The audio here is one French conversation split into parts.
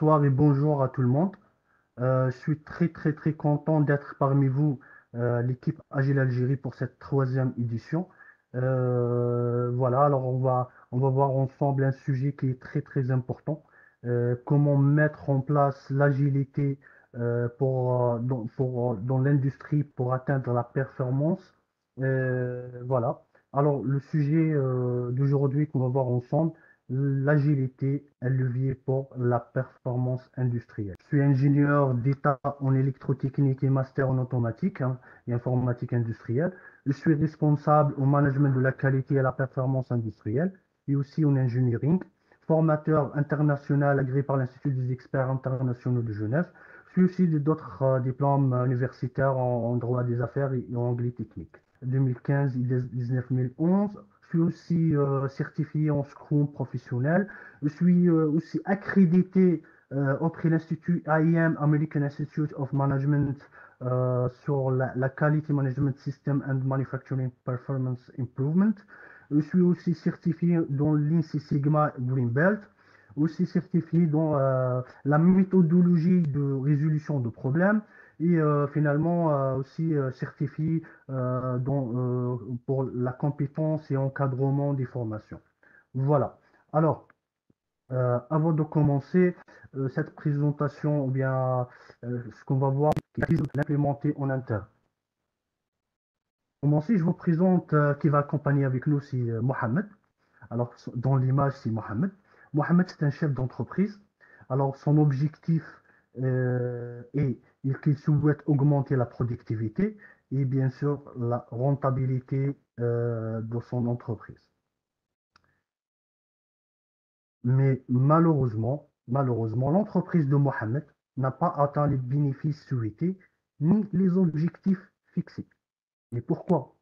Bonsoir et bonjour à tout le monde. Je suis très content d'être parmi vous, l'équipe Agile Algérie pour cette troisième édition. Voilà, alors on va voir ensemble un sujet qui est très important. Comment mettre en place l'agilité dans l'industrie pour atteindre la performance. Voilà. Alors le sujet d'aujourd'hui qu'on va voir ensemble, l'agilité, un levier pour la performance industrielle. Je suis ingénieur d'État en électrotechnique et master en automatique, et informatique industrielle. Je suis responsable au management de la qualité et la performance industrielle et aussi en engineering, formateur international agréé par l'Institut des experts internationaux de Genève. Je suis aussi d'autres diplômes universitaires en droit des affaires et en anglais technique. 2015 et 2011. Je suis aussi certifié en Scrum professionnel. Je suis aussi accrédité auprès de l'Institut IM, American Institute of Management, sur la Quality Management System and Manufacturing Performance Improvement. Je suis aussi certifié dans l'INSEE Sigma Green Belt, aussi certifié dans la méthodologie de résolution de problèmes et finalement aussi certifié pour la compétence et encadrement des formations. Voilà. Alors, avant de commencer cette présentation, ou bien ce qu'on va voir, qui est l'implémenter en interne. Pour commencer, je vous présente qui va accompagner avec nous, c'est Mohamed. Alors, dans l'image, c'est Mohamed. Mohamed, c'est un chef d'entreprise. Alors, son objectif est qu'il souhaite augmenter la productivité et bien sûr la rentabilité de son entreprise. Mais malheureusement, l'entreprise de Mohamed n'a pas atteint les bénéfices souhaités ni les objectifs fixés. Et pourquoi?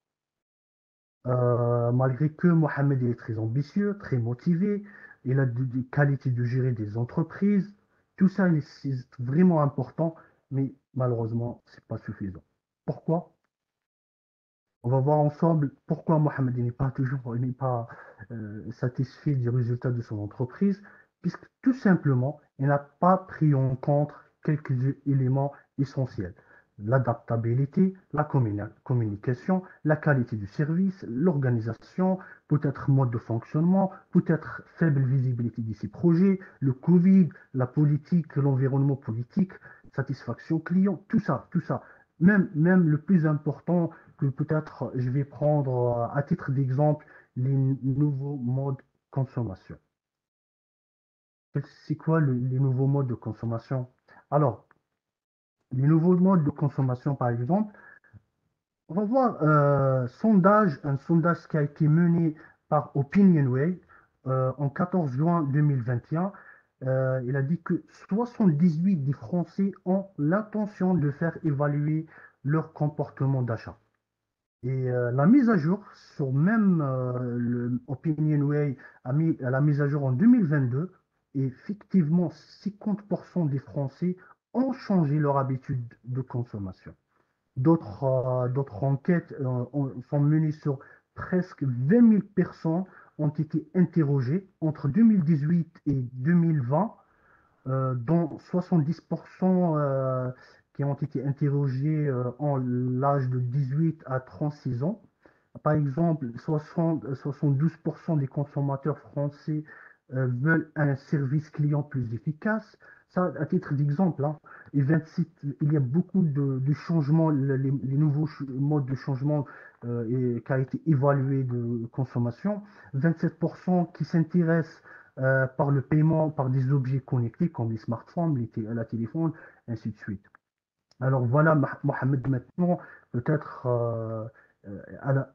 Malgré que Mohamed est très ambitieux, très motivé, il a des qualités de gérer des entreprises, tout ça c'est vraiment important, mais malheureusement, c'est pas suffisant. Pourquoi? On va voir ensemble pourquoi Mohamed n'est pas toujours il n'est pas satisfait du résultat de son entreprise, puisque tout simplement, il n'a pas pris en compte quelques éléments essentiels. L'adaptabilité, la communication, la qualité du service, l'organisation, peut-être mode de fonctionnement, peut-être faible visibilité de ces projets, le Covid, la politique, l'environnement politique, satisfaction client, tout ça. Même le plus important, que peut-être je vais prendre à titre d'exemple les nouveaux modes de consommation. C'est quoi les nouveaux modes de consommation? Alors, les nouveaux modes de consommation, par exemple, on va voir un sondage qui a été mené par OpinionWay en 14 juin 2021. Il a dit que 78 des Français ont l'intention de faire évaluer leur comportement d'achat. Et la mise à jour sur même le OpinionWay a mis la mise à jour en 2022 et effectivement 50% des Français ont changé leur habitude de consommation. D'autres enquêtes sont menées sur presque 20 000 personnes ont été interrogées entre 2018 et 2020, dont 70% qui ont été interrogés en l'âge de 18 à 36 ans. Par exemple, 72% des consommateurs français veulent un service client plus efficace. Ça, à titre d'exemple, hein. Et 26, il y a beaucoup de changements, les nouveaux modes de changement qui a été évalué de consommation. 27% qui s'intéressent par le paiement par des objets connectés comme les smartphones, la téléphone, ainsi de suite. Alors voilà, Mohamed, maintenant, peut-être,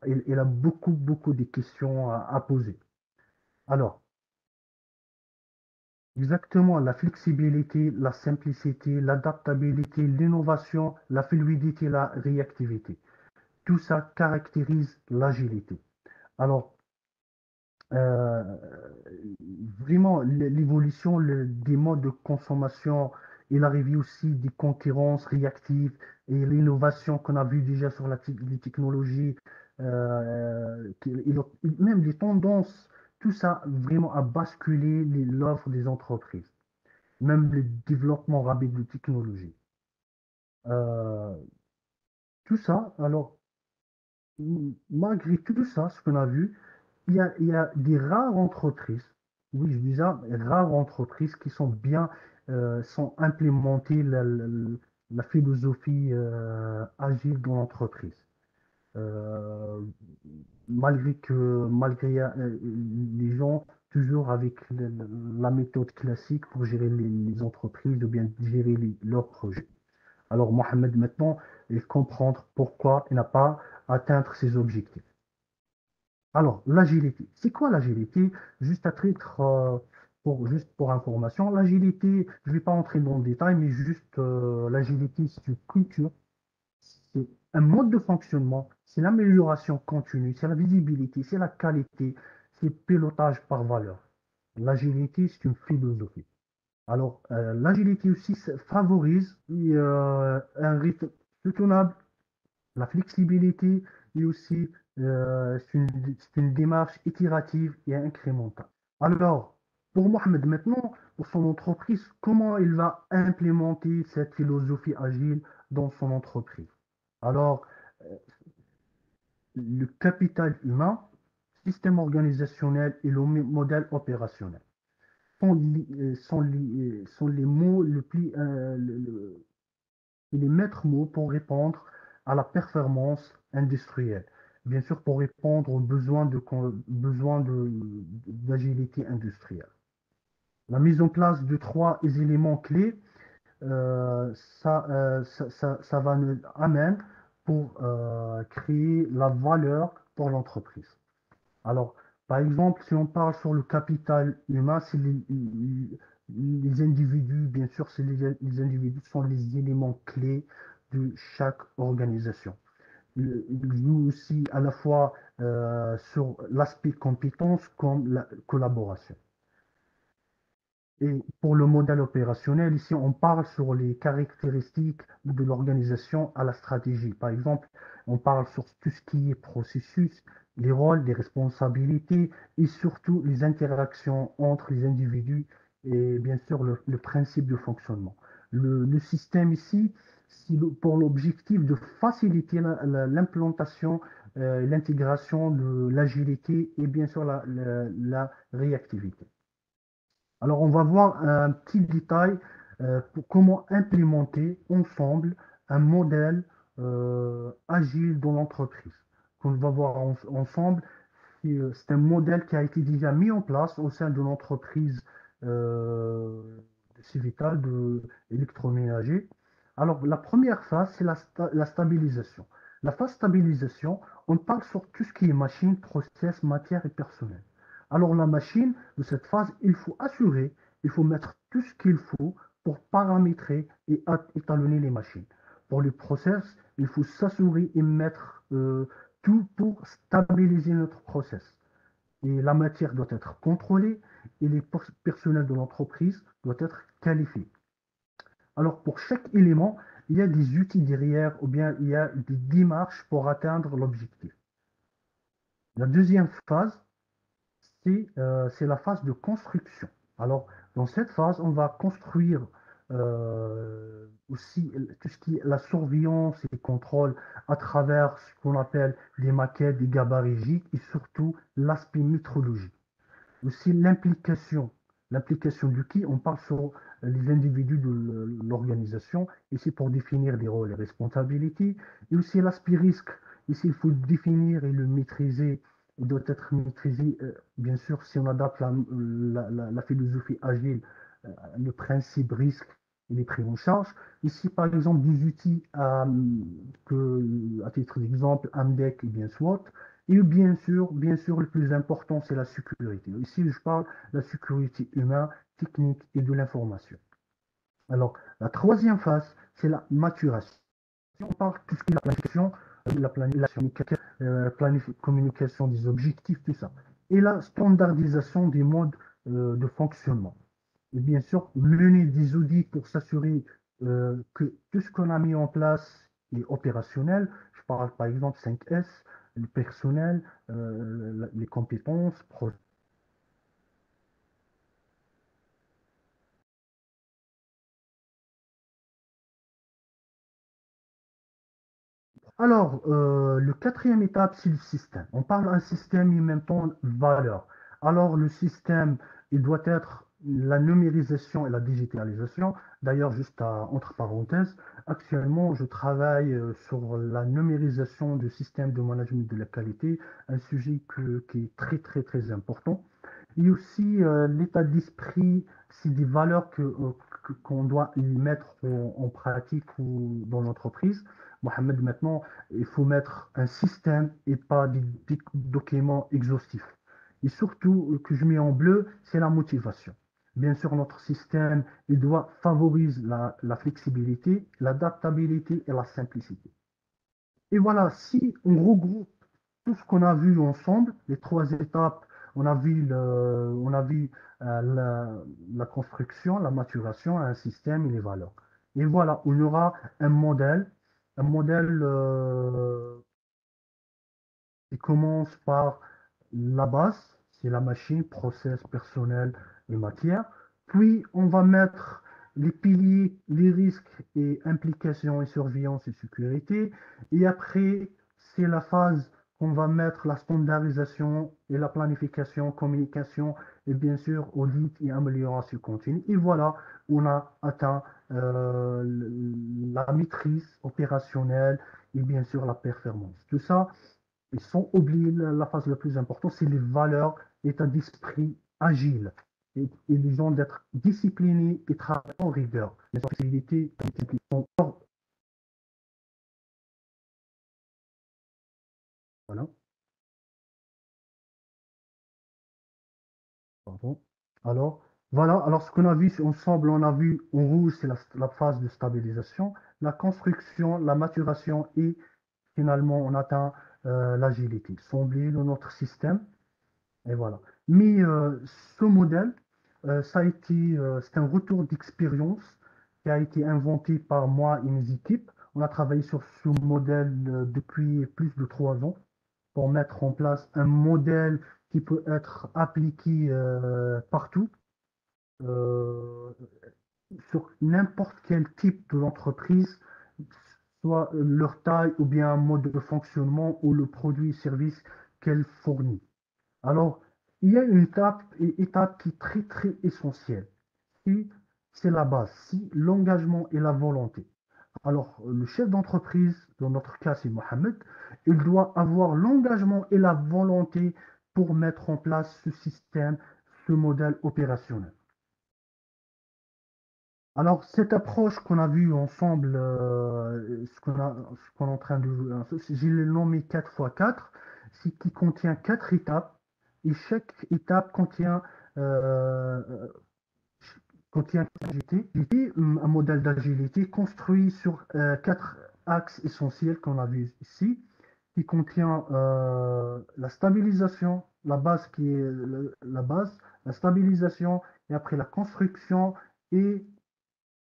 il a beaucoup de questions à poser. Alors, exactement, la flexibilité, la simplicité, l'adaptabilité, l'innovation, la fluidité, la réactivité. Tout ça caractérise l'agilité. Alors, euh, vraiment, l'évolution des modes de consommation et l'arrivée aussi des concurrences réactives et l'innovation qu'on a vu déjà sur les technologies, même les tendances, tout ça vraiment a basculé l'offre des entreprises. même le développement rapide de technologies. Euh, tout ça, alors, malgré tout ça, ce qu'on a vu, il y a des rares entreprises, oui, je dis ça, rares entreprises qui sont bien, sont implémentées la philosophie agile dans l'entreprise. Euh, malgré les gens toujours avec la méthode classique pour gérer les entreprises ou bien gérer leurs projets. Alors Mohamed maintenant, il comprend pourquoi il n'a pas atteint ses objectifs. Alors l'agilité, c'est quoi l'agilité? Juste à titre juste pour information, l'agilité, je ne vais pas entrer dans le détail, mais juste l'agilité, c'est une culture, c'est un mode de fonctionnement, c'est l'amélioration continue, c'est la visibilité, c'est la qualité, c'est le pilotage par valeur. L'agilité, c'est une philosophie. Alors, l'agilité aussi favorise un rythme soutenable, la flexibilité et aussi c'est une démarche itérative et incrémentale. Alors, pour Mohamed maintenant, pour son entreprise, comment il va implémenter cette philosophie agile dans son entreprise? Alors, le capital humain, système organisationnel et le modèle opérationnel sont les mots les maîtres mots pour répondre à la performance industrielle. Bien sûr, pour répondre aux d'agilité industrielle. La mise en place de trois éléments clés, ça va nous amener pour créer la valeur pour l'entreprise. Alors, par exemple, si on parle sur le capital humain, c'est les individus, bien sûr, les individus sont les éléments clés de chaque organisation. Il joue aussi à la fois sur l'aspect compétence comme la collaboration. Et pour le modèle opérationnel, ici, on parle sur les caractéristiques de l'organisation à la stratégie. Par exemple, on parle sur tout ce qui est processus, les rôles, les responsabilités et surtout les interactions entre les individus et bien sûr le principe de fonctionnement. Le système ici, c'est pour l'objectif de faciliter l'implantation, l'intégration de l'agilité et bien sûr la réactivité. Alors, on va voir un petit détail pour comment implémenter ensemble un modèle agile dans l'entreprise. Qu'on va voir ensemble, c'est un modèle qui a été déjà mis en place au sein de l'entreprise euh, de Civital, de électroménager. Alors, la première phase, c'est la stabilisation. La phase stabilisation, on parle sur tout ce qui est machine, process, matière et personnel. Alors la machine, de cette phase, il faut assurer, il faut mettre tout ce qu'il faut pour paramétrer et étalonner les machines. Pour le process, il faut s'assurer et mettre tout pour stabiliser notre process. Et la matière doit être contrôlée et les personnels de l'entreprise doivent être qualifiés. Alors pour chaque élément, il y a des outils derrière ou bien il y a des démarches pour atteindre l'objectif. La deuxième phase, c'est la phase de construction. Alors, dans cette phase, on va construire aussi tout ce qui est la surveillance et le contrôle à travers ce qu'on appelle des maquettes, des gabarits et surtout l'aspect métrologique. Aussi l'implication du qui, on parle sur les individus de l'organisation, ici pour définir des rôles et responsabilités, et aussi l'aspect risque. Ici, il faut le définir et le maîtriser. Il doit être maîtrisé, bien sûr, si on adapte la philosophie agile, le principe risque, il est pris en charge. Ici, par exemple, des outils à titre d'exemple, Amdec et bien SWOT. Et bien sûr, le plus important, c'est la sécurité. Ici, je parle de la sécurité humaine, technique et de l'information. Alors, la troisième phase, c'est la maturation. Si on parle de tout ce qui est la planification, communication des objectifs, tout ça. Et la standardisation des modes de fonctionnement. Et bien sûr, mener des audits pour s'assurer que tout ce qu'on a mis en place est opérationnel. Je parle par exemple 5S, le personnel, les compétences, Alors, le quatrième étape, c'est le système. On parle d'un système et en même temps valeur. Alors, le système, il doit être la numérisation et la digitalisation. D'ailleurs, entre parenthèses, actuellement, je travaille sur la numérisation du système de management de la qualité, un sujet qui est très, très, très important. Et aussi, l'état d'esprit, c'est des valeurs qu'on doit y mettre en pratique ou dans l'entreprise. Mohamed, maintenant, il faut mettre un système et pas des documents exhaustifs. Et surtout, que je mets en bleu, c'est la motivation. Bien sûr, notre système, il doit favoriser la flexibilité, l'adaptabilité et la simplicité. Et voilà, si on regroupe tout ce qu'on a vu ensemble, les trois étapes, on a vu la construction, la maturation, un système et les valeurs. Et voilà, on aura un modèle qui commence par la base, c'est la machine, process, personnel et matière. Puis, on va mettre les piliers, les risques et implications et surveillance et sécurité. Et après, c'est la phase qu'on va mettre la standardisation et la planification, communication et bien sûr audit et amélioration continue. Et voilà, on a atteint la maîtrise opérationnelle et bien sûr la performance. Tout ça, ils sont oubliés la phase la plus importante, c'est les valeurs, l'état d'esprit agile. Et les gens d'être disciplinés et travailler en rigueur. Les flexibilités, voilà, pardon. Alors, voilà, alors ce qu'on a vu ensemble, on a vu en rouge, c'est la phase de stabilisation, la construction, la maturation et finalement on atteint l'agilité. Semblé dans notre système. Et voilà. Mais ce modèle, c'est un retour d'expérience qui a été inventé par moi et mes équipes. On a travaillé sur ce modèle depuis plus de 3 ans pour mettre en place un modèle qui peut être appliqué partout, euh, sur n'importe quel type d'entreprise, soit leur taille ou bien un mode de fonctionnement ou le produit et service qu'elle fournit. Alors, il y a une étape qui est très, très essentielle. Et c'est la base, si l'engagement et la volonté. Alors, le chef d'entreprise, dans notre cas, c'est Mohamed, il doit avoir l'engagement et la volonté pour mettre en place ce système, ce modèle opérationnel. Alors, cette approche qu'on a vue ensemble, ce qu'on est en train j'ai le nommé 4x4, c'est qui contient 4 étapes, et chaque étape euh, contient un modèle d'agilité construit sur 4 axes essentiels qu'on a vu ici, qui contient la stabilisation, la base qui est la base, la stabilisation, et après la construction et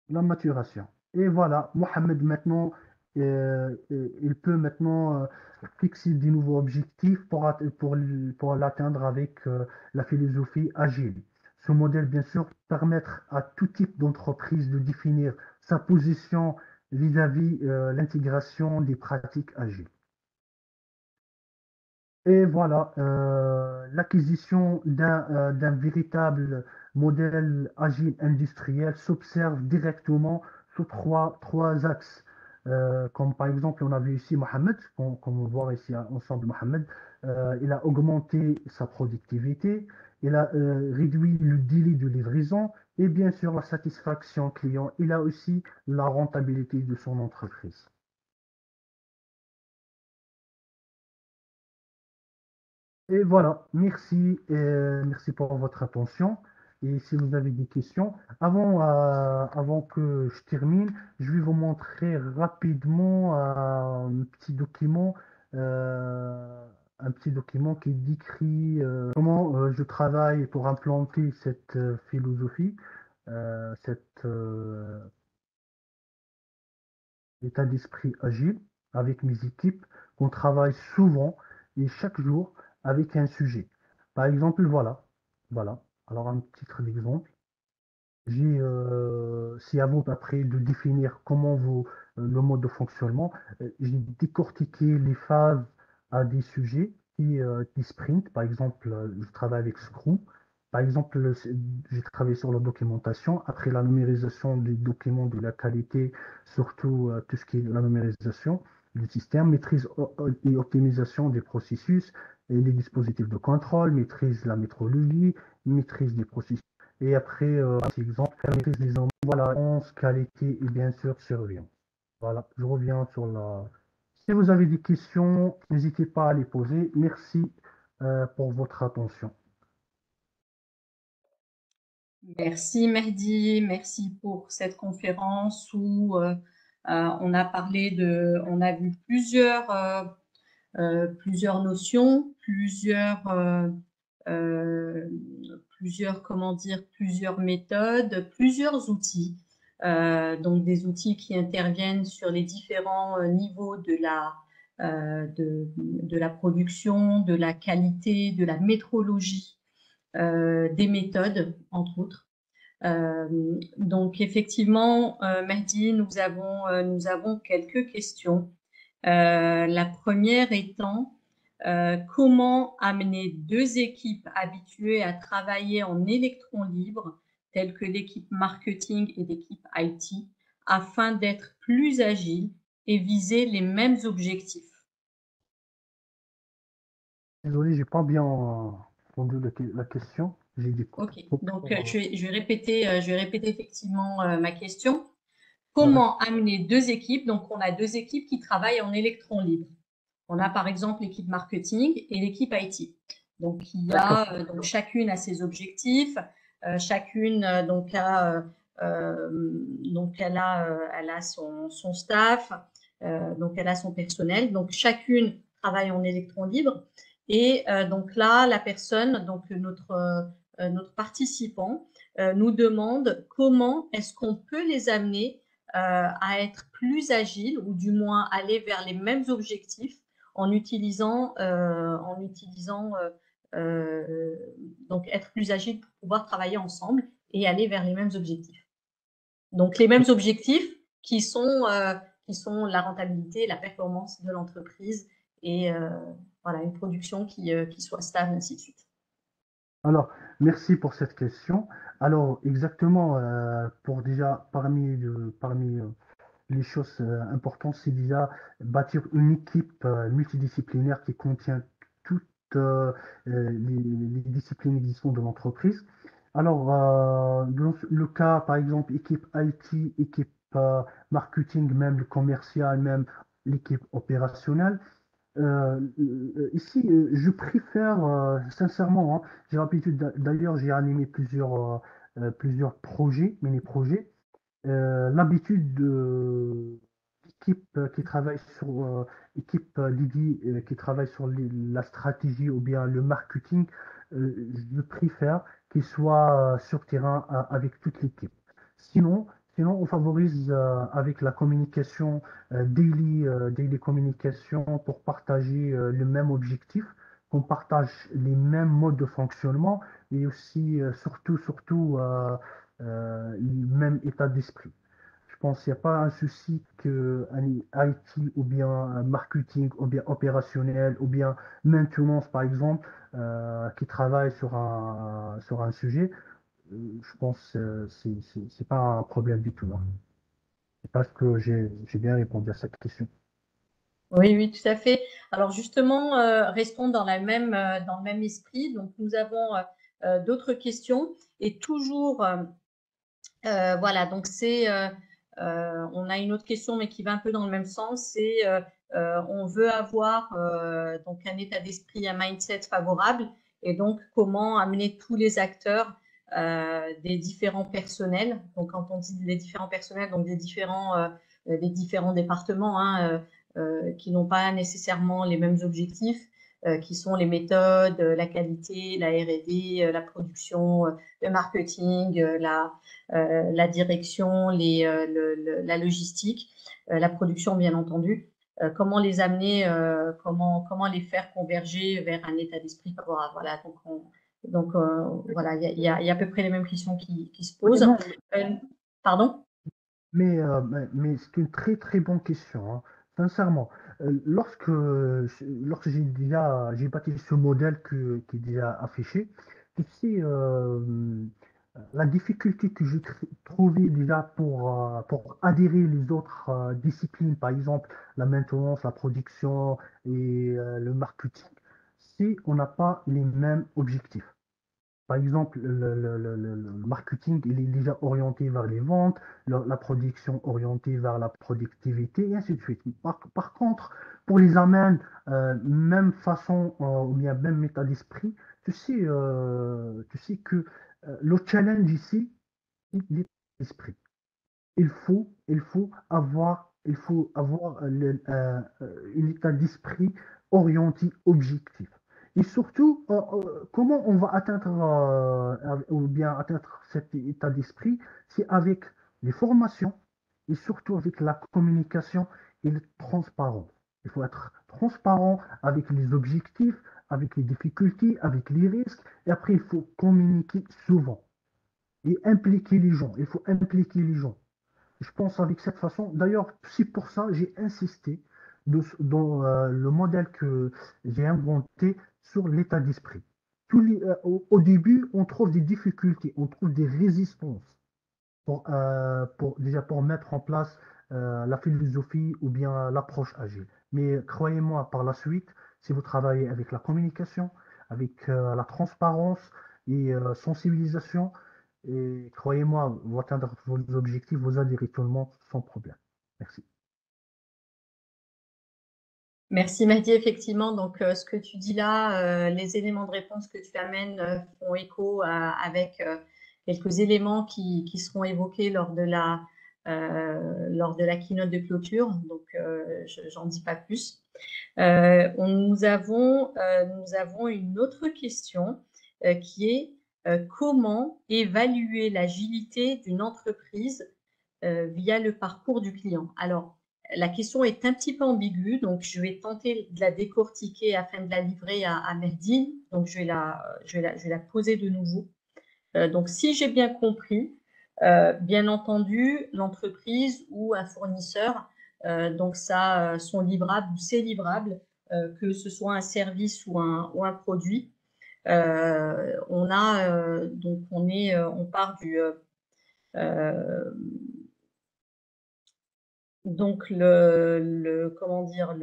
la maturation. Et voilà, Mohamed maintenant, il peut maintenant fixer des nouveaux objectifs pour l'atteindre avec la philosophie agile. Ce modèle, bien sûr, permettre à tout type d'entreprise de définir sa position vis-à-vis l'intégration des pratiques agiles. Et voilà, l'acquisition d'un véritable modèle agile industriel s'observe directement sur trois axes. Comme par exemple, on a vu ici Mohamed, comme on voit ici ensemble Mohamed, il a augmenté sa productivité, il a réduit le délai de livraison et bien sûr la satisfaction client. Il a aussi la rentabilité de son entreprise. Et voilà, merci, merci pour votre attention. Et si vous avez des questions, avant que je termine, je vais vous montrer rapidement euh, un petit document qui décrit comment je travaille pour implanter cette philosophie, cet état d'esprit agile avec mes équipes, qu'on travaille souvent et chaque jour avec un sujet. Par exemple, voilà. Alors un titre d'exemple. C'est à vous après de définir comment le mode de fonctionnement. J'ai décortiqué les phases à des sujets des sprints. Par exemple, je travaille avec Scrum. Par exemple, j'ai travaillé sur la documentation. Après la numérisation des documents, de la qualité, surtout tout ce qui est la numérisation du système, maîtrise et optimisation des processus et des dispositifs de contrôle, maîtrise la métrologie, maîtrise des processus. Et après, par exemple, maîtrise des environnements, voilà, qualité et bien sûr surveillance. Voilà, je reviens sur la. Si vous avez des questions, n'hésitez pas à les poser. Merci pour votre attention. Merci Mehdi, merci pour cette conférence où on a parlé on a vu plusieurs notions, comment dire, plusieurs méthodes, plusieurs outils. Donc des outils qui interviennent sur les différents niveaux de la production, de la qualité, de la métrologie, des méthodes, entre autres. Donc effectivement, Mehdi, nous avons quelques questions. La première étant, comment amener deux équipes habituées à travailler en électrons libres, telles que l'équipe marketing et l'équipe IT, afin d'être plus agiles et viser les mêmes objectifs? Désolé, j'ai pas bien entendu la question. J'ai des Ok, coupures. donc je vais répéter effectivement ma question. Ouais, Comment amener deux équipes? Donc, on a deux équipes qui travaillent en électrons libres. On a par exemple l'équipe marketing et l'équipe IT. Donc, d'accord. donc chacune a ses objectifs, chacune elle a son staff, donc elle a son personnel. Donc, chacune travaille en électrons libres. Et donc là, la personne, donc notre participant, nous demande comment est-ce qu'on peut les amener à être plus agile ou du moins aller vers les mêmes objectifs en utilisant donc être plus agile pour pouvoir travailler ensemble et aller vers les mêmes objectifs. Donc les mêmes objectifs qui sont la rentabilité, la performance de l'entreprise et voilà une production qui soit stable, ainsi de suite. Alors, merci pour cette question. Alors, exactement, pour déjà, parmi les choses importantes, c'est déjà bâtir une équipe multidisciplinaire qui contient toutes les disciplines existantes de l'entreprise. Alors, dans le cas, par exemple, équipe IT, équipe marketing, même le commercial, même l'équipe opérationnelle, ici, je préfère sincèrement, hein, j'ai l'habitude, d'ailleurs, j'ai animé plusieurs projets, mini-projets, l'habitude d'équipe qui travaille sur équipe dédiée qui travaille sur la stratégie ou bien le marketing, je préfère qu'il soit sur terrain avec toute l'équipe. Sinon, sinon, on favorise avec la communication daily communication pour partager le même objectif, qu'on partage les mêmes modes de fonctionnement et aussi surtout le même état d'esprit. Je pense qu'il n'y a pas un souci qu'un IT ou bien un marketing ou bien opérationnel ou bien maintenance par exemple qui travaille sur un sujet. Je pense que c'est pas un problème du tout, hein. C'est parce que j'ai bien répondu à cette question. Oui, oui, tout à fait. Alors justement, restons dans le même esprit. Donc nous avons d'autres questions et toujours voilà. Donc on a une autre question mais qui va un peu dans le même sens. C'est on veut avoir donc un état d'esprit, un mindset favorable et donc comment amener tous les acteurs des différents personnels. Donc quand on dit les différents personnels, donc des différents départements, hein, qui n'ont pas nécessairement les mêmes objectifs, qui sont les méthodes, la qualité, la R&D, la production, le marketing, la direction, la logistique, la production bien entendu. Comment les amener, comment les faire converger vers un état d'esprit favorable. Voilà, donc voilà, il y a à peu près les mêmes questions qui se Oui, posent. non, Pardon? Mais c'est une très très bonne question, hein. Sincèrement, lorsque j'ai bâti ce modèle qui est déjà affiché, tu sais, la difficulté que j'ai trouvée déjà pour adhérer les autres disciplines, par exemple la maintenance, la production et le marketing, c'est on n'a pas les mêmes objectifs. Par exemple, le marketing, il est déjà orienté vers les ventes, la production orientée vers la productivité, et ainsi de suite. Par contre, pour les amènes, même façon ou bien même état d'esprit, tu sais que le challenge ici, c'est l'état d'esprit. Il faut avoir un état d'esprit orienté objectif. Et surtout, comment on va atteindre ou bien atteindre cet état d'esprit, c'est avec les formations et surtout avec la communication et la transparence. Il faut être transparent avec les objectifs, avec les difficultés, avec les risques, et après il faut communiquer souvent et impliquer les gens. Il faut impliquer les gens. Je pense avec cette façon. D'ailleurs, c'est pour ça que j'ai insisté dans le modèle que j'ai inventé sur l'état d'esprit. Au début, on trouve des difficultés, on trouve des résistances déjà pour mettre en place la philosophie ou bien l'approche agile. Mais croyez-moi, par la suite, si vous travaillez avec la communication, avec la transparence et sensibilisation, et croyez-moi, vous atteindrez vos objectifs, vous adhérez tout le monde sans problème. Merci. Merci Mahdi, effectivement. Donc, ce que tu dis là, les éléments de réponse que tu amènes font écho avec quelques éléments qui seront évoqués lors de lors de la keynote de clôture. Donc, j'en dis pas plus. Nous avons une autre question qui est comment évaluer l'agilité d'une entreprise via le parcours du client. Alors, la question est un petit peu ambiguë, donc je vais tenter de la décortiquer afin de la livrer à Mehdi. Donc, je vais la poser de nouveau. Donc, si j'ai bien compris, bien entendu, l'entreprise ou un fournisseur, donc ça, son livrable ou ses livrables, que ce soit un service ou un produit, on part du donc comment dire,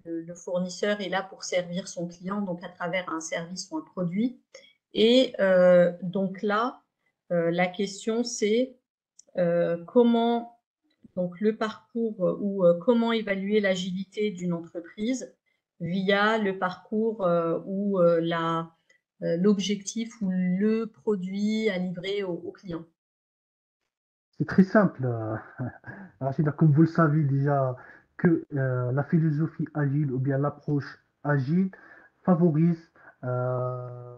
le fournisseur est là pour servir son client, donc à travers un service ou un produit. Et donc là, la question c'est comment donc le parcours ou comment évaluer l'agilité d'une entreprise via le parcours ou l'objectif ou le produit à livrer au client. C'est très simple, Rachida, comme vous le savez déjà, que la philosophie agile ou bien l'approche agile favorise euh,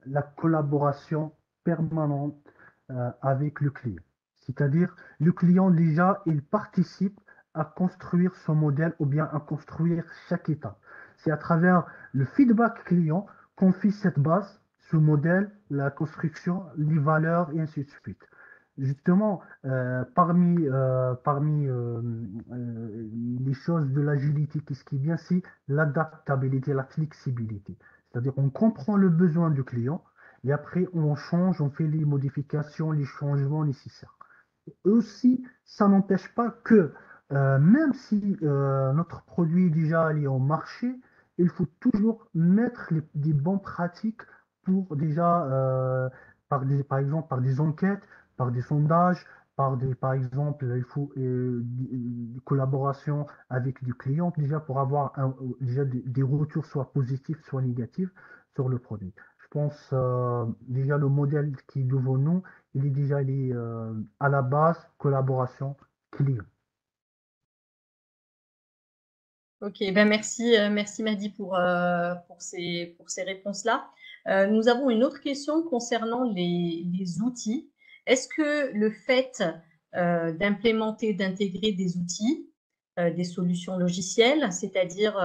la collaboration permanente avec le client. C'est-à-dire, le client déjà, il participe à construire son modèle ou bien à construire chaque étape. C'est à travers le feedback client qu'on fait cette base, ce modèle, la construction, les valeurs et ainsi de suite. Justement, les choses de l'agilité, qu'est-ce qui est bien, c'est l'adaptabilité, la flexibilité. C'est-à-dire, on comprend le besoin du client et après, on change, on fait les modifications, les changements nécessaires. Aussi, ça n'empêche pas que, même si notre produit est déjà allé au marché, il faut toujours mettre des bonnes pratiques pour déjà, par exemple, par des enquêtes, par des sondages, par exemple, il faut des collaborations avec du client déjà pour avoir déjà des retours soit positifs, soit négatifs sur le produit. Je pense déjà le modèle qui est devant nous, il est à la base collaboration client. Ok, ben merci Mahdi pour ces réponses-là. Nous avons une autre question concernant les outils. Est-ce que le fait d'implémenter, d'intégrer des outils, des solutions logicielles, c'est-à-dire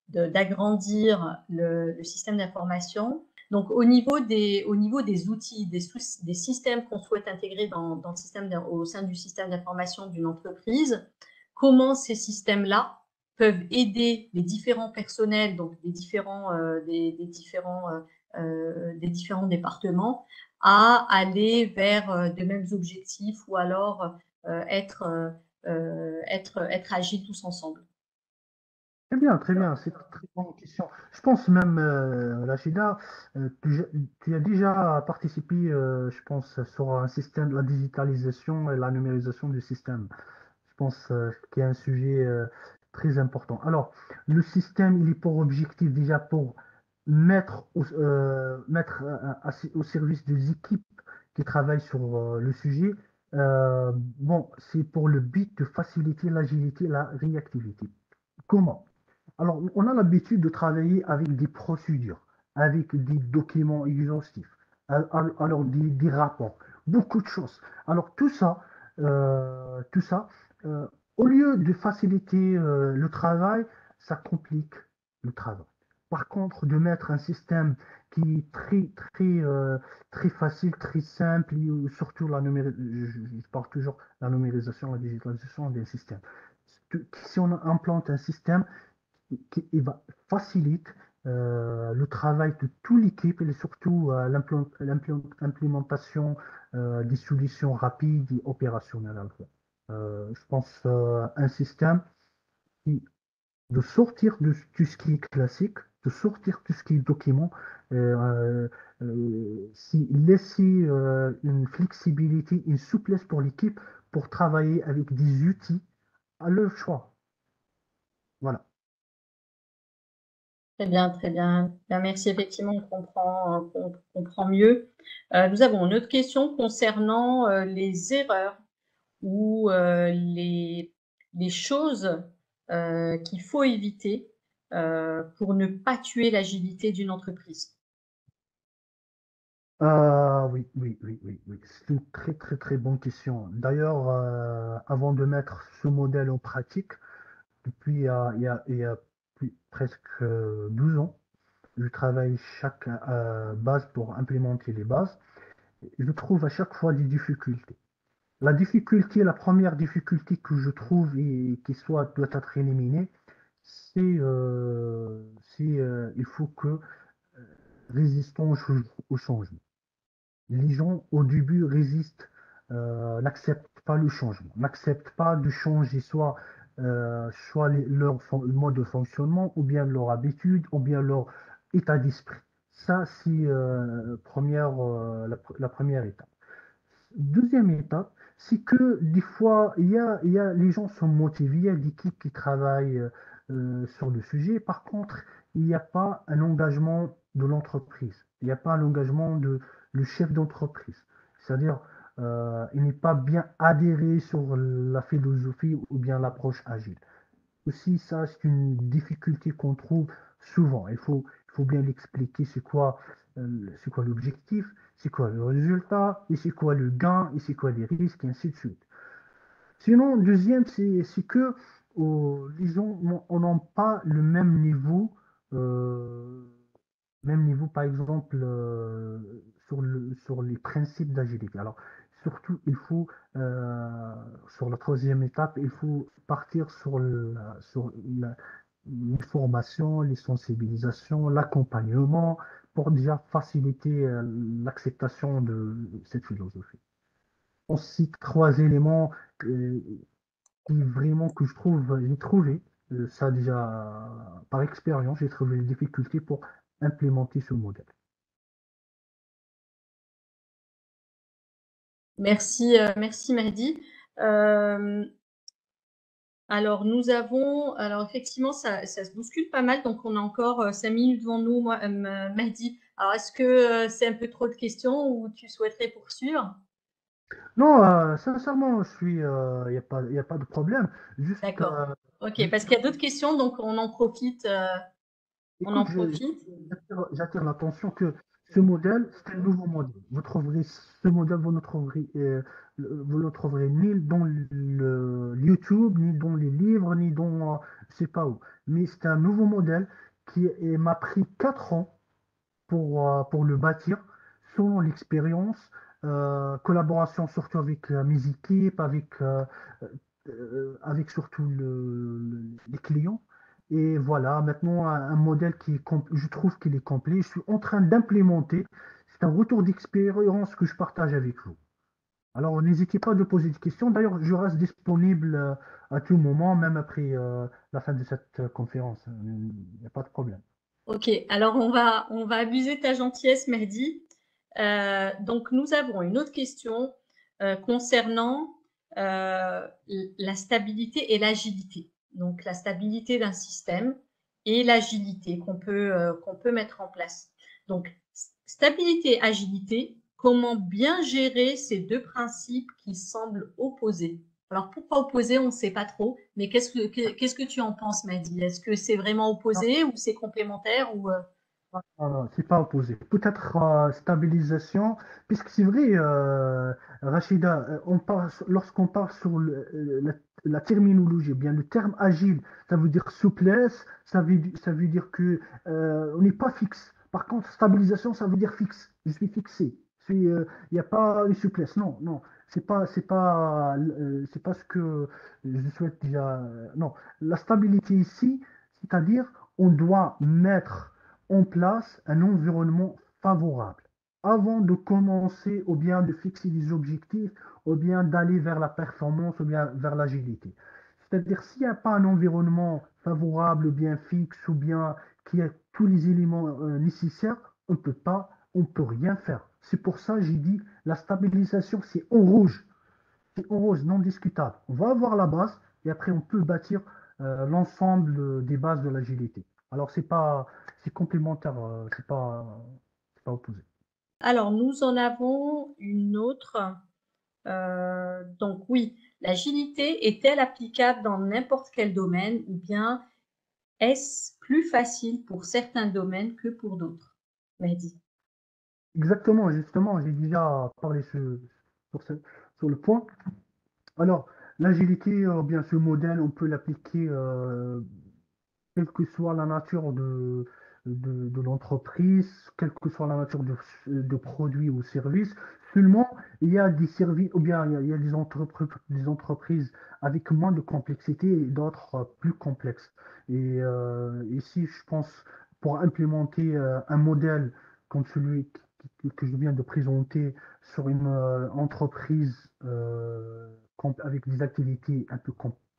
d'agrandir le système d'information, Donc, au niveau des outils, des systèmes qu'on souhaite intégrer dans le système, au sein du système d'information d'une entreprise, comment ces systèmes-là peuvent aider les différents personnels, donc des différents départements, à aller vers de mêmes objectifs ou alors être agiles tous ensemble. Très bien, c'est une très bonne question. Je pense même, Rachida, tu as déjà participé, je pense, sur un système, la digitalisation et la numérisation du système. Je pense qu'il y a un sujet très important. Alors, le système, il est pour objectif déjà pour mettre au service des équipes qui travaillent sur le sujet. Bon, c'est pour le but de faciliter l'agilité et la réactivité. Comment? Alors, on a l'habitude de travailler avec des procédures, avec des documents exhaustifs, alors des rapports, beaucoup de choses. Alors, tout ça, euh, au lieu de faciliter le travail, ça complique le travail. Par contre, de mettre un système qui est très facile, très simple, et surtout je parle toujours de la numérisation, la digitalisation des systèmes. Si on implante un système, qui va facilite le travail de toute l'équipe et surtout l'implémentation des solutions rapides et opérationnelles. Je pense un système qui, de sortir de tout ce qui est classique, de sortir de tout ce qui est document, si laisser une flexibilité, une souplesse pour l'équipe pour travailler avec des outils à leur choix. Voilà. Très bien, très bien. Bien, merci. Effectivement, on comprend mieux. Nous avons une autre question concernant les erreurs ou les choses qu'il faut éviter pour ne pas tuer l'agilité d'une entreprise. Oui. C'est une très bonne question. D'ailleurs, avant de mettre ce modèle en pratique, depuis il y a presque 12 ans, je travaille chaque base pour implémenter les bases. Je trouve à chaque fois des difficultés. La première difficulté que je trouve et qui soit doit être éliminée, il faut que résistons au changement. Les gens, au début, résistent, n'acceptent pas le changement, n'acceptent pas de changer soit mode de fonctionnement, ou bien leur habitude, ou bien leur état d'esprit. Ça, c'est la première étape. Deuxième étape, c'est que des fois, les gens sont motivés, il y a des équipes qui travaillent sur le sujet. Par contre, il n'y a pas un engagement de l'entreprise. Il n'y a pas un engagement de le chef d'entreprise. C'est-à-dire, il n'est pas bien adhéré sur la philosophie ou bien l'approche agile. Aussi, ça, c'est une difficulté qu'on trouve souvent. Il faut bien l'expliquer, c'est quoi l'objectif, c'est quoi le résultat, et c'est quoi le gain, et c'est quoi les risques, et ainsi de suite. Sinon, deuxième, c'est que les gens n'ont pas le même niveau, par exemple, sur les principes d'agilité. Alors, surtout, sur la troisième étape, il faut partir sur les formations, les sensibilisations, l'accompagnement, pour déjà faciliter l'acceptation de cette philosophie. On cite trois éléments euh, que j'ai trouvé, ça déjà par expérience, j'ai trouvé des difficultés pour implémenter ce modèle. Merci Mehdi. Euh, alors effectivement, ça se bouscule pas mal, donc on a encore 5 minutes devant nous, Mehdi. Alors, est-ce que c'est un peu trop de questions ou tu souhaiterais poursuivre? Non, sincèrement, y a pas de problème. Juste, D'accord. Ok, juste parce qu'il y a d'autres questions, donc on en écoute, profite. j'attire l'attention que ce modèle, c'est un nouveau modèle. Vous trouverez ce modèle, vous ne le trouverez ni dans le YouTube, ni dans les livres, ni dans je sais pas où. Mais c'est un nouveau modèle m'a pris 4 ans pour le bâtir selon l'expérience, collaboration surtout avec mes équipes, avec surtout les clients. Et voilà, maintenant un modèle je trouve qu'il est complet. Je suis en train d'implémenter. C'est un retour d'expérience que je partage avec vous. Alors, n'hésitez pas de poser des questions. D'ailleurs, je reste disponible à tout moment, même après la fin de cette conférence. Il n'y a pas de problème. Ok, alors on va abuser de ta gentillesse, Mehdi. Donc nous avons une autre question concernant la stabilité et l'agilité. Donc la stabilité d'un système et l'agilité qu'on peut mettre en place. Donc stabilité, agilité, comment bien gérer ces deux principes qui semblent opposés? Alors pourquoi opposés, on ne sait pas trop, mais qu'est-ce que tu en penses, Mehdi? Est-ce que c'est vraiment opposé ou c'est complémentaire ou Non, non, c'est pas opposé. Peut-être stabilisation, puisque c'est vrai, Rachida, lorsqu'on parle sur la terminologie, eh bien le terme agile, ça veut dire souplesse, ça veut dire que on n'est pas fixe. Par contre, stabilisation, ça veut dire fixe. Je suis fixé. Il n'y a pas une souplesse. Non, non, c'est pas ce que je souhaite déjà. Non, la stabilité ici, c'est-à-dire on doit mettre en place un environnement favorable avant de commencer ou bien de fixer des objectifs ou bien d'aller vers la performance ou bien vers l'agilité. C'est-à-dire s'il n'y a pas un environnement favorable ou bien fixe ou bien qui a tous les éléments nécessaires, on peut rien faire. C'est pour ça que j'ai dit la stabilisation, c'est en rouge, non discutable. On va avoir la base et après on peut bâtir l'ensemble des bases de l'agilité. Alors c'est complémentaire, c'est pas opposé. alors, nous en avons une autre. Donc oui, l'agilité est-elle applicable dans n'importe quel domaine ou bien est-ce plus facile pour certains domaines que pour d'autres? Mehdi. Exactement, justement, j'ai déjà parlé sur le point. Alors, l'agilité, bien ce modèle, on peut l'appliquer quelle que soit la nature de l'entreprise, quelle que soit la nature de produits ou services. Seulement, il y a des services, ou bien il y a des entreprises avec moins de complexité et d'autres plus complexes. Et ici, je pense, pour implémenter un modèle comme celui que je viens de présenter sur une entreprise avec des activités un peu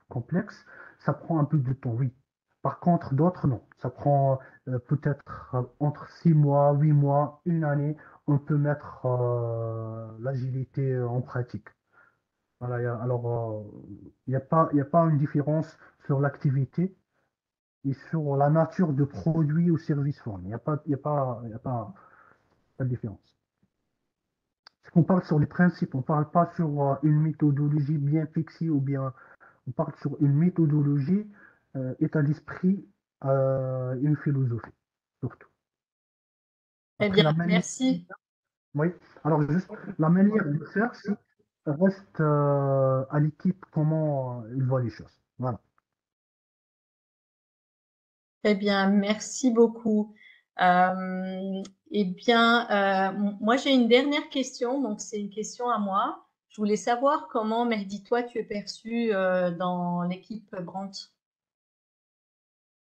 complexes, ça prend un peu de temps, oui. Par contre, d'autres, non. Ça prend peut-être entre 6 mois, 8 mois, une année, on peut mettre l'agilité en pratique. Voilà, alors, il y a pas une différence sur l'activité et sur la nature de produits ou services fournis. Pas de différence. Parce qu'on parle sur les principes, on ne parle pas sur une méthodologie bien fixée ou bien on parle sur une méthodologie, état d'esprit, une philosophie, surtout. Eh Après, bien, la manière, merci. oui, alors juste la manière de faire, c'est reste à l'équipe comment il voit les choses. Voilà. Eh bien, merci beaucoup. Eh bien, moi j'ai une dernière question, donc c'est une question à moi. Je voulais savoir comment, Mehdi, toi, tu es perçu dans l'équipe Brandt.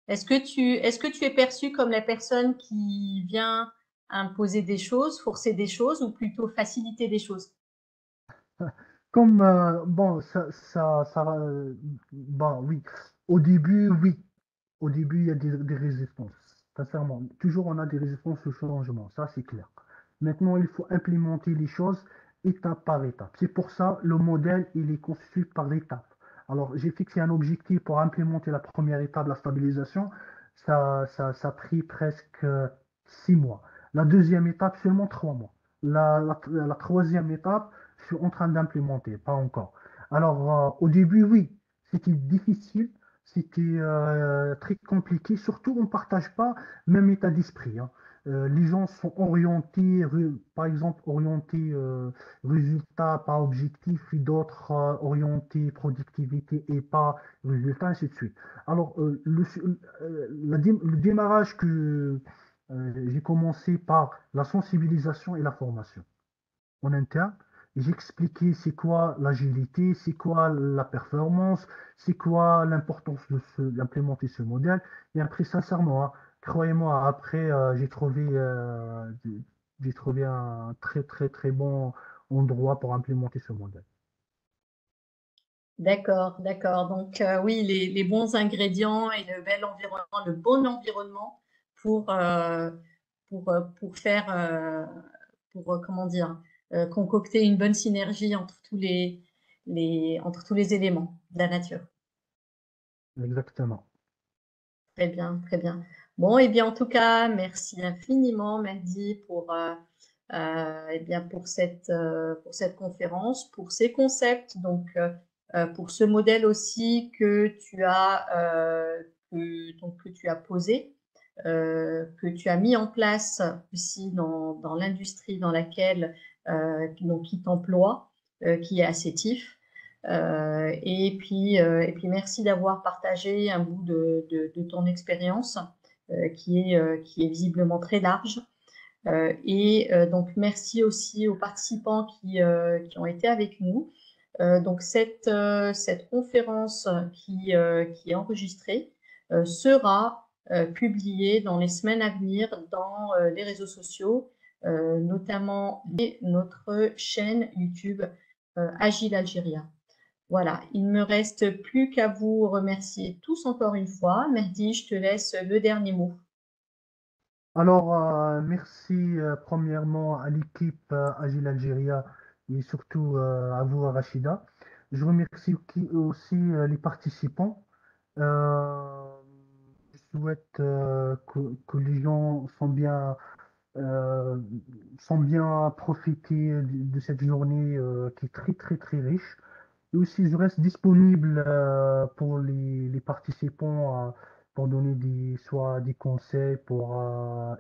Est-ce que tu es perçu comme la personne qui vient imposer des choses, forcer des choses ou plutôt faciliter des choses? Comme, bon, bon, oui, au début, oui. Au début, il y a des résistances. Sincèrement, toujours on a des résistances au changement, ça c'est clair. Maintenant, il faut implémenter les choses étape par étape. C'est pour ça le modèle, il est conçu par étapes. Alors, j'ai fixé un objectif pour implémenter la première étape, la stabilisation. Ça a pris presque 6 mois. La deuxième étape, seulement 3 mois. La troisième étape, je suis en train d'implémenter, pas encore. Alors, au début, oui, c'était difficile, c'était très compliqué. Surtout, on ne partage pas le même état d'esprit, hein. Les gens sont orientés, par exemple, orientés résultat, pas objectif, et d'autres orientés productivité et pas résultat, ainsi de suite. Alors, le démarrage J'ai commencé par la sensibilisation et la formation en interne. J'expliquais c'est quoi l'agilité, c'est quoi la performance, c'est quoi l'importance d'implémenter ce modèle. Et après, sincèrement, hein, croyez-moi, après, j'ai trouvé un très, très, très bon endroit pour implémenter ce modèle. D'accord, d'accord. Donc, oui, les bons ingrédients et le bel environnement, le bon environnement pour, pour faire, comment dire, concocter une bonne synergie entre entre tous les éléments de la nature. Exactement. Très bien, très bien. Bon, et bien, en tout cas, merci infiniment, Mehdi, eh bien, pour cette conférence, pour ces concepts, donc, pour ce modèle aussi que tu as posé, que tu as mis en place aussi dans l'industrie dans laquelle, donc, qui t'emploie, qui est Assétif. Et puis merci d'avoir partagé un bout de ton expérience qui est visiblement très large. Donc merci aussi aux participants qui ont été avec nous. Donc cette conférence qui est enregistrée sera publiée dans les semaines à venir dans les réseaux sociaux, notamment notre chaîne YouTube Agile Algérie. Voilà, il ne me reste plus qu'à vous remercier tous encore une fois. Mehdi, je te laisse le dernier mot. Alors, merci premièrement à l'équipe Agile Algérie et surtout à vous, Rachida. Je remercie aussi les participants. Euh, je souhaite que les gens euh, sont bien profiter de cette journée qui est très, très, très riche. Et aussi, je reste disponible pour les participants pour donner soit des conseils, pour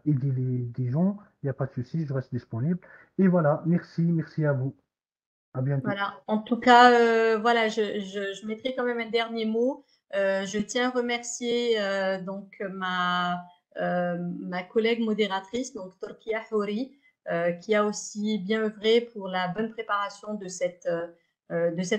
aider des gens. Il n'y a pas de souci, je reste disponible. Et voilà, merci à vous. À bientôt. Voilà, en tout cas, voilà, je mettrai quand même un dernier mot. Je tiens à remercier ma collègue modératrice, donc Torkia Houri, qui a aussi bien œuvré pour la bonne préparation de cette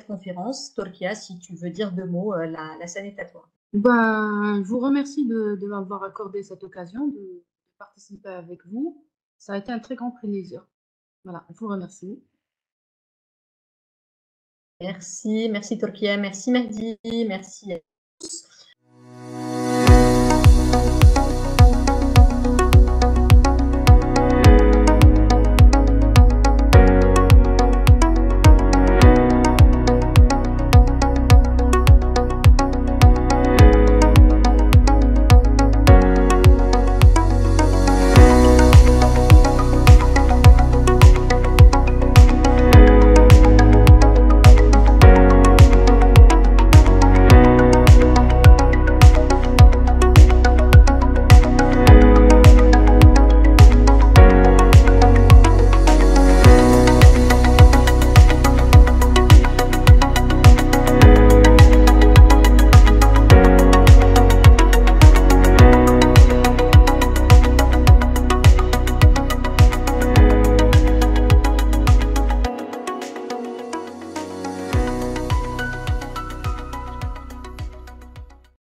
conférence. Torkia, si tu veux dire deux mots, la scène est à toi. Ben, je vous remercie de m'avoir accordé cette occasion de participer avec vous. Ça a été un très grand plaisir. Voilà, je vous remercie. Merci, merci Torkia, merci Mehdi, merci